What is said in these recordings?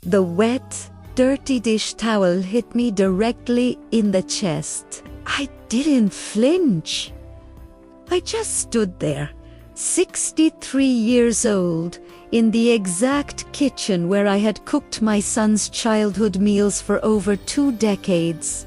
The wet, dirty dish towel hit me directly in the chest. I didn't flinch. I just stood there, 63 years old, in the exact kitchen where I had cooked my son's childhood meals for over 2 decades.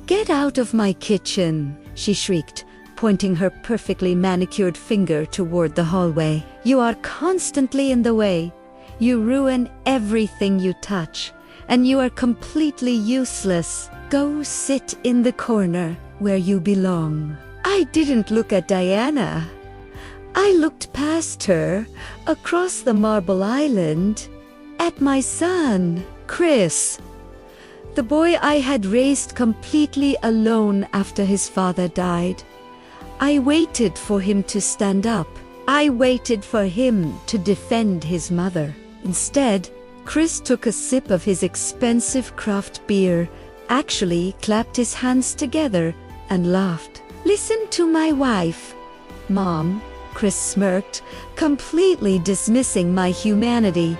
"Get out of my kitchen," she shrieked, pointing her perfectly manicured finger toward the hallway. "You are constantly in the way. You ruin everything you touch, and you are completely useless. Go sit in the corner where you belong." I didn't look at Diana. I looked past her, across the Marble Island, at my son, Chris, the boy I had raised completely alone after his father died. I waited for him to stand up. I waited for him to defend his mother. Instead, Chris took a sip of his expensive craft beer, actually clapped his hands together, and laughed. "Listen to my wife, Mom," Chris smirked, completely dismissing my humanity.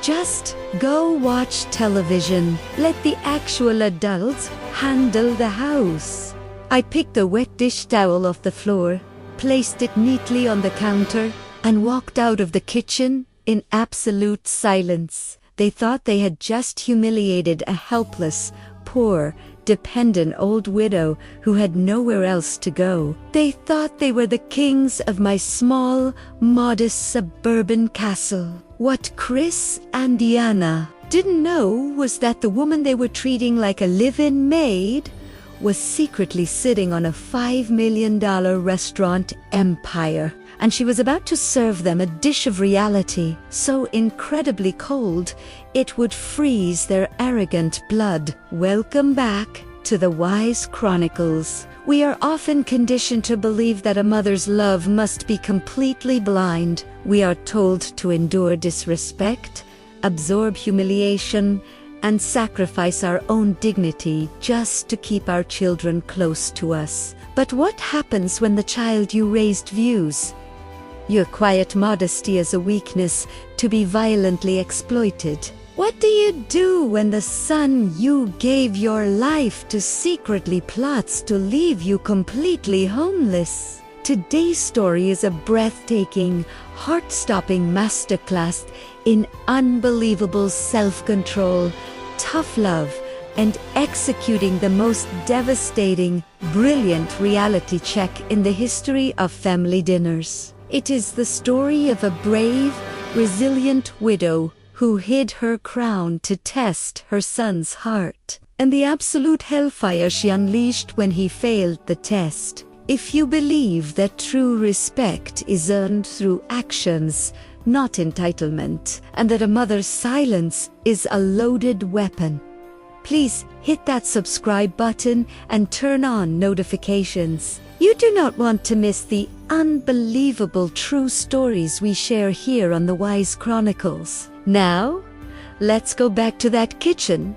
"Just go watch television. Let the actual adults handle the house." I picked a wet dish towel off the floor, placed it neatly on the counter, and walked out of the kitchen in absolute silence. They thought they had just humiliated a helpless, poor, dependent old widow who had nowhere else to go. They thought they were the kings of my small, modest suburban castle. What Chris and Diana didn't know was that the woman they were treating like a live-in maid was secretly sitting on a $5 million restaurant empire, and she was about to serve them a dish of reality so incredibly cold it would freeze their arrogant blood. Welcome back to the Wise Chronicles. We are often conditioned to believe that a mother's love must be completely blind. We are told to endure disrespect, absorb humiliation, and sacrifice our own dignity just to keep our children close to us. But what happens when the child you raised views your quiet modesty as a weakness to be violently exploited? What do you do when the son you gave your life to secretly plots to leave you completely homeless? Today's story is a breathtaking, heart-stopping masterclass in unbelievable self-control, tough love, and executing the most devastating, brilliant reality check in the history of family dinners. It is the story of a brave, resilient widow who hid her crown to test her son's heart, and the absolute hellfire she unleashed when he failed the test. If you believe that true respect is earned through actions, not entitlement, and that a mother's silence is a loaded weapon, please hit that subscribe button and turn on notifications. You do not want to miss the unbelievable true stories we share here on the Wise Chronicles. Now, let's go back to that kitchen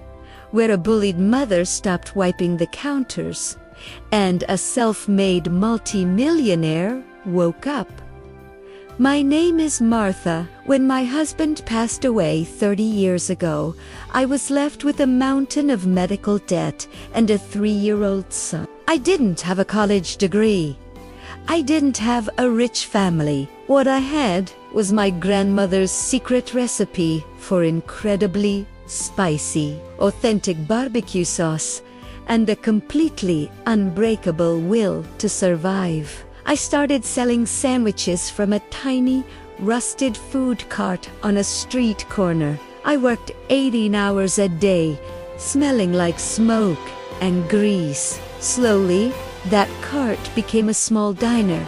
where a bullied mother stopped wiping the counters and a self-made multi-millionaire woke up. My name is Martha. When my husband passed away 30 years ago, I was left with a mountain of medical debt and a 3-year-old son. I didn't have a college degree. I didn't have a rich family. What I had was my grandmother's secret recipe for incredibly spicy, authentic barbecue sauce and a completely unbreakable will to survive. I started selling sandwiches from a tiny, rusted food cart on a street corner. I worked 18 hours a day, smelling like smoke and grease. Slowly, that cart became a small diner.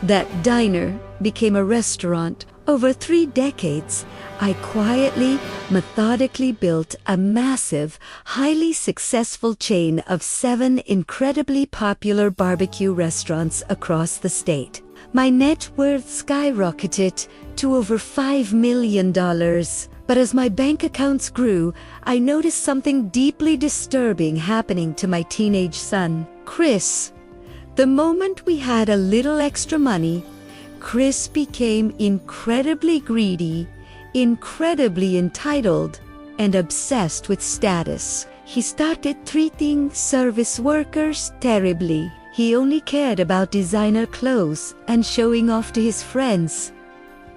That diner became a restaurant. Over 3 decades, I quietly, methodically built a massive, highly successful chain of 7 incredibly popular barbecue restaurants across the state. My net worth skyrocketed to over $5 million. But as my bank accounts grew, I noticed something deeply disturbing happening to my teenage son, Chris. The moment we had a little extra money, Chris became incredibly greedy incredibly entitled and obsessed with status. He started treating service workers terribly. He only cared about designer clothes and showing off to his friends.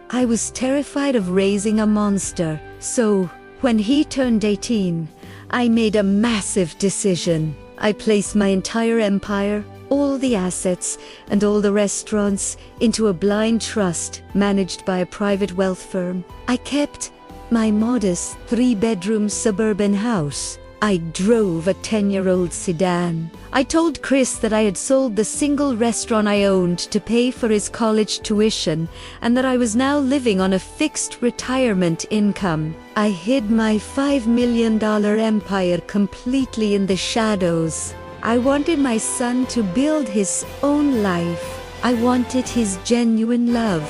I was terrified of raising a monster, so when he turned 18, I made a massive decision. I placed my entire empire, all the assets, and all the restaurants into a blind trust managed by a private wealth firm. I kept my modest 3-bedroom suburban house. I drove a 10-year-old sedan. I told Chris that I had sold the single restaurant I owned to pay for his college tuition and that I was now living on a fixed retirement income. I hid my $5 million empire completely in the shadows. I wanted my son to build his own life. I wanted his genuine love,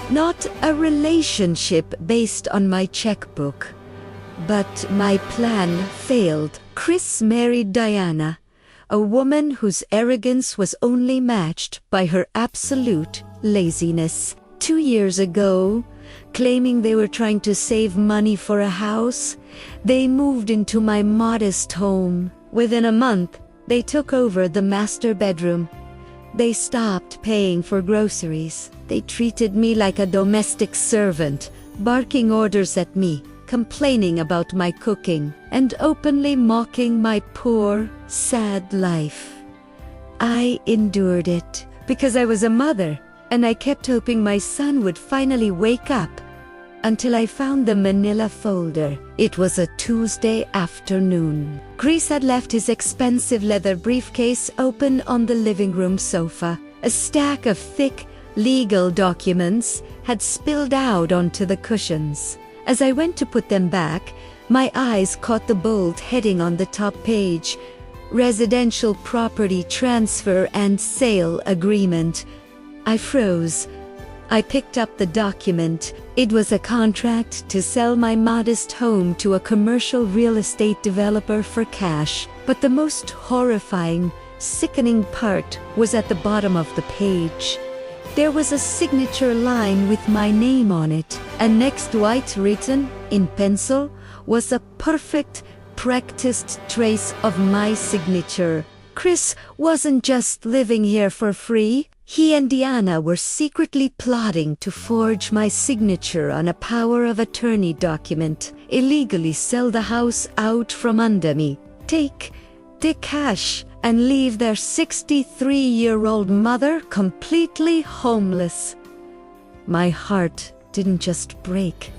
not a relationship based on my checkbook. But my plan failed. Chris married Diana, a woman whose arrogance was only matched by her absolute laziness. 2 years ago, claiming they were trying to save money for a house, they moved into my modest home. Within a month, they took over the master bedroom. They stopped paying for groceries. They treated me like a domestic servant, barking orders at me, complaining about my cooking, and openly mocking my poor, sad life. I endured it because I was a mother, and I kept hoping my son would finally wake up, until I found the manila folder. It was a Tuesday afternoon. Chris had left his expensive leather briefcase open on the living room sofa. A stack of thick, legal documents had spilled out onto the cushions. As I went to put them back, my eyes caught the bold heading on the top page: Residential Property Transfer and Sale Agreement. I froze. I picked up the document. It was a contract to sell my modest home to a commercial real estate developer for cash. But the most horrifying, sickening part was at the bottom of the page. There was a signature line with my name on it, and next to it, written in pencil, was a perfect, practiced trace of my signature. Chris wasn't just living here for free. He and Diana were secretly plotting to forge my signature on a power of attorney document, illegally sell the house out from under me, take the cash, and leave their 63-year-old mother completely homeless. My heart didn't just break.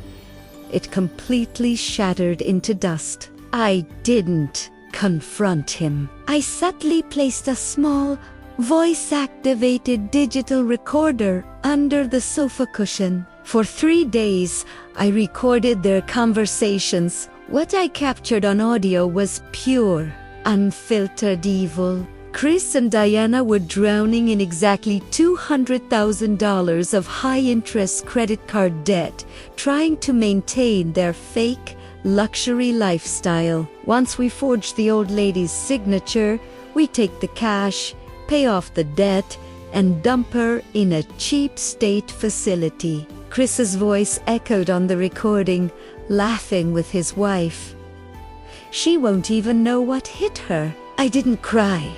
It completely shattered into dust. I didn't confront him. I subtly placed a small, voice-activated digital recorder under the sofa cushion. For 3 days, I recorded their conversations. What I captured on audio was pure, unfiltered evil. Chris and Diana were drowning in exactly $200,000 of high-interest credit card debt, trying to maintain their fake, luxury lifestyle. Once we forged the old lady's signature, we take the cash, pay off the debt, and dump her in a cheap state facility. Chris's voice echoed on the recording, laughing with his wife. She won't even know what hit her. I didn't cry.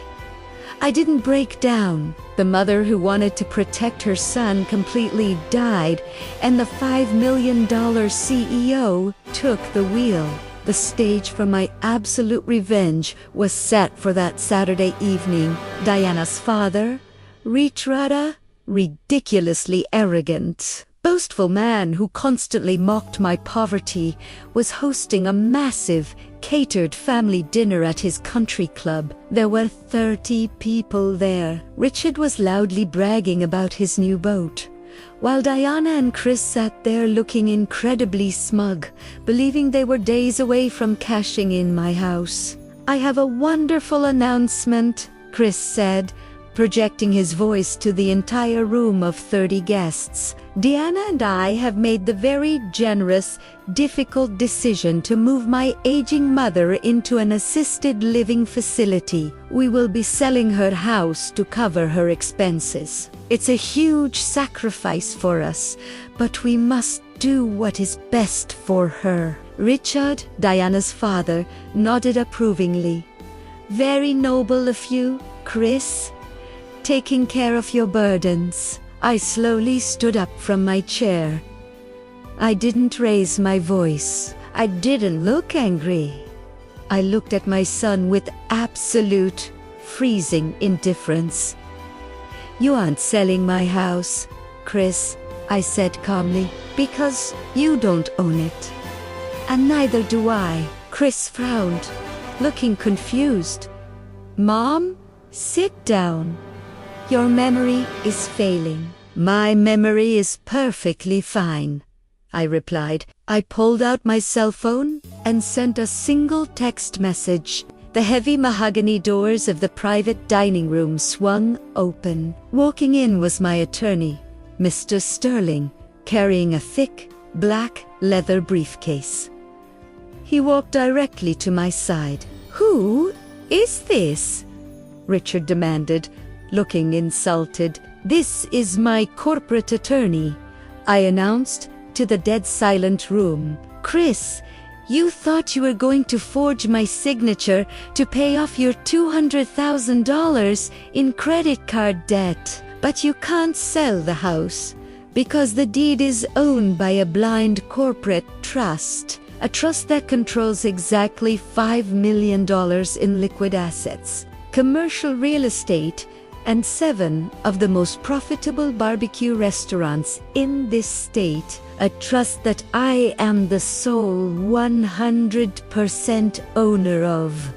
I didn't break down. The mother who wanted to protect her son completely died, and the $5 million CEO took the wheel. The stage for my absolute revenge was set for that Saturday evening. Diana's father, Ritrada, ridiculously arrogant, boastful man who constantly mocked my poverty, was hosting a massive, catered family dinner at his country club. There were 30 people there. Richard was loudly bragging about his new boat, while Diana and Chris sat there looking incredibly smug, believing they were days away from cashing in my house. "I have a wonderful announcement," Chris said, projecting his voice to the entire room of 30 guests. "Diana and I have made the very generous, difficult decision to move my aging mother into an assisted living facility. We will be selling her house to cover her expenses. It's a huge sacrifice for us, but we must do what is best for her. Richard, Diana's father, nodded approvingly. Very noble of you, Chris. Taking care of your burdens. I slowly stood up from my chair. I didn't raise my voice. I didn't look angry. I looked at my son with absolute, freezing indifference. You aren't selling my house, Chris, I said calmly, because you don't own it. And neither do I. Chris frowned, looking confused. Mom, sit down. Your memory is failing. My memory is perfectly fine, I replied. I pulled out my cell phone and sent a single text message. The heavy mahogany doors of the private dining room swung open. Walking in was my attorney, Mr. Sterling, carrying a thick, black leather briefcase. He walked directly to my side. Who is this? Richard demanded, looking insulted. This is my corporate attorney, I announced to the dead silent room. Chris, you thought you were going to forge my signature to pay off your $200,000 in credit card debt. But you can't sell the house because the deed is owned by a blind corporate trust. A trust that controls exactly $5 million in liquid assets, commercial real estate, and 7 of the most profitable barbecue restaurants in this state. A trust that I am the sole 100% owner of.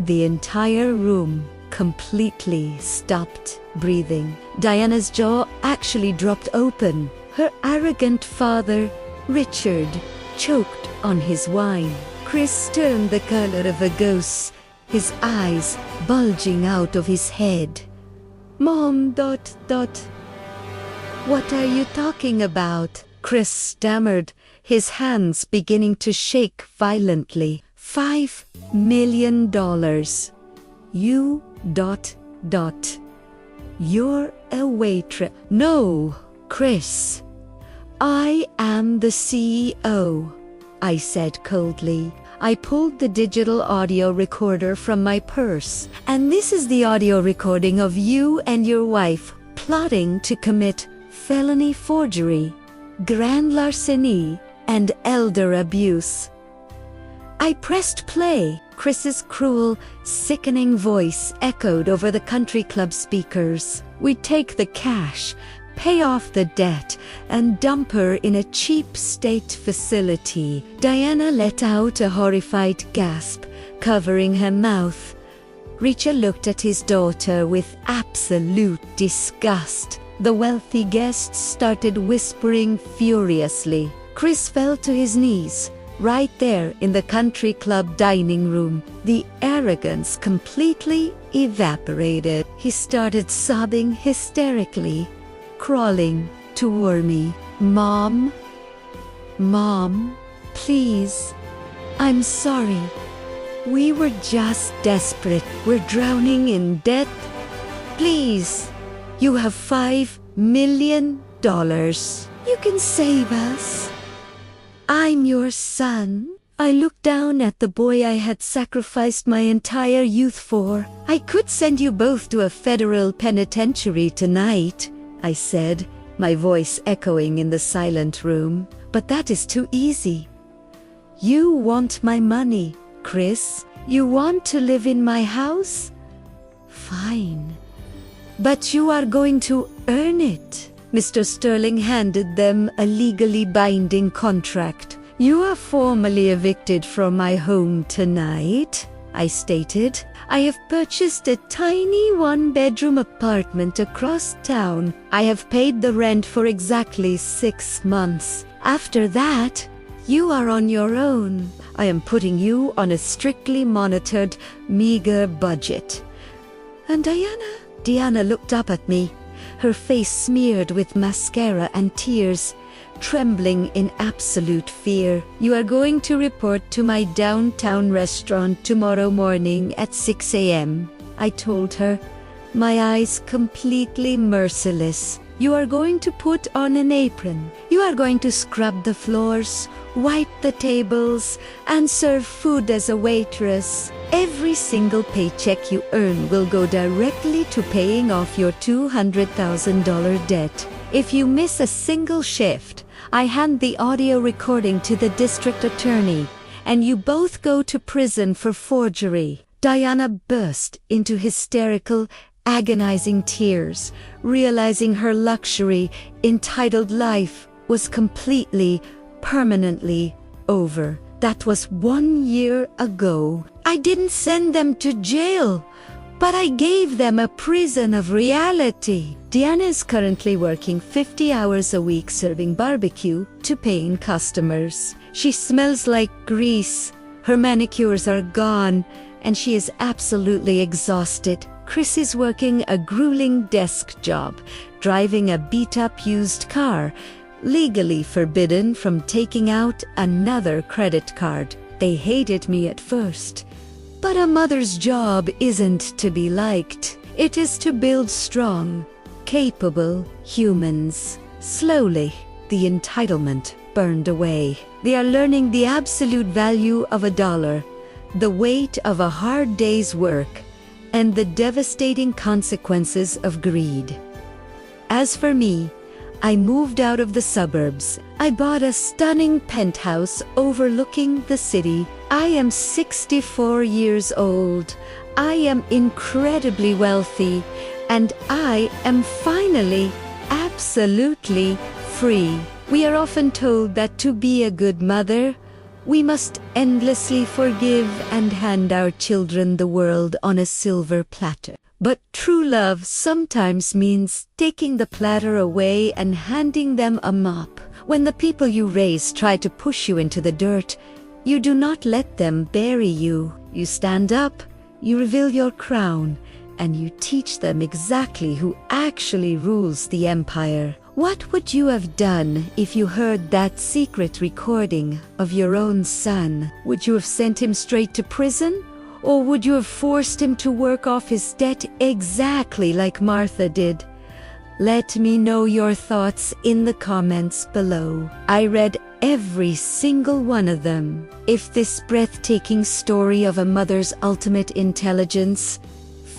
The entire room completely stopped breathing. Diana's jaw actually dropped open. Her arrogant father, Richard, choked on his wine. Chris turned the color of a goose, his eyes bulging out of his head. Mom, ... What are you talking about? Chris stammered, his hands beginning to shake violently. $5 million. You ... You're a waitress. No, Chris. I am the CEO, I said coldly. I pulled the digital audio recorder from my purse. And this is the audio recording of you and your wife plotting to commit felony forgery, grand larceny, and elder abuse. I pressed play. Chris's cruel, sickening voice echoed over the country club speakers. We take the cash, pay off the debt, and dump her in a cheap state facility. Diana let out a horrified gasp, covering her mouth. Richard looked at his daughter with absolute disgust. The wealthy guests started whispering furiously. Chris fell to his knees, right there in the country club dining room. The arrogance completely evaporated. He started sobbing hysterically, crawling toward me. Mom, please. I'm sorry. We were just desperate. We're drowning in debt. Please, you have $5 million. You can save us. I'm your son. I looked down at the boy I had sacrificed my entire youth for. I could send you both to a federal penitentiary tonight, I said, my voice echoing in the silent room. But that is too easy. You want my money, Chris. You want to live in my house? Fine. But you are going to earn it. Mr. Sterling handed them a legally binding contract. You are formally evicted from my home tonight, I stated. I have purchased a tiny one-bedroom apartment across town. I have paid the rent for exactly 6 months. After that, you are on your own. I am putting you on a strictly monitored, meager budget. And Diana looked up at me, her face smeared with mascara and tears, trembling in absolute fear. You are going to report to my downtown restaurant tomorrow morning at 6 a.m., I told her, my eyes completely merciless. You are going to put on an apron. You are going to scrub the floors, wipe the tables, and serve food as a waitress. Every single paycheck you earn will go directly to paying off your $200,000 debt. If you miss a single shift, I hand the audio recording to the district attorney, and you both go to prison for forgery." Diana burst into hysterical, agonizing tears, realizing her luxury, entitled life was completely, permanently over. That was 1 year ago. "I didn't send them to jail, but I gave them a prison of reality." Diana is currently working 50 hours a week serving barbecue to paying customers. She smells like grease, her manicures are gone, and she is absolutely exhausted. Chris is working a grueling desk job, driving a beat-up used car, legally forbidden from taking out another credit card. "They hated me at first, but a mother's job isn't to be liked. It is to build strong, capable humans." Slowly, the entitlement burned away. They are learning the absolute value of $1, the weight of a hard day's work, and the devastating consequences of greed. As for me, I moved out of the suburbs. I bought a stunning penthouse overlooking the city. I am 64 years old. I am incredibly wealthy, and I am finally absolutely free. We are often told that to be a good mother, we must endlessly forgive and hand our children the world on a silver platter. But true love sometimes means taking the platter away and handing them a mop. When the people you raise try to push you into the dirt, you do not let them bury you. You stand up, you reveal your crown, and you teach them exactly who actually rules the empire. What would you have done if you heard that secret recording of your own son? Would you have sent him straight to prison? Or would you have forced him to work off his debt exactly like Martha did? Let me know your thoughts in the comments below. I read every single one of them. If this breathtaking story of a mother's ultimate intelligence,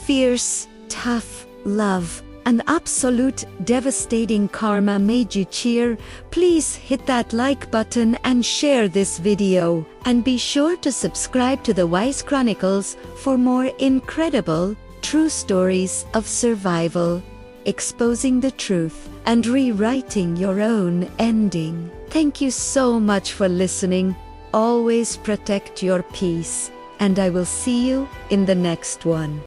fierce, tough love, and absolute devastating karma made you cheer, please hit that like button and share this video. And be sure to subscribe to the Wise Chronicles for more incredible, true stories of survival, exposing the truth, and rewriting your own ending. Thank you so much for listening. Always protect your peace, and I will see you in the next one.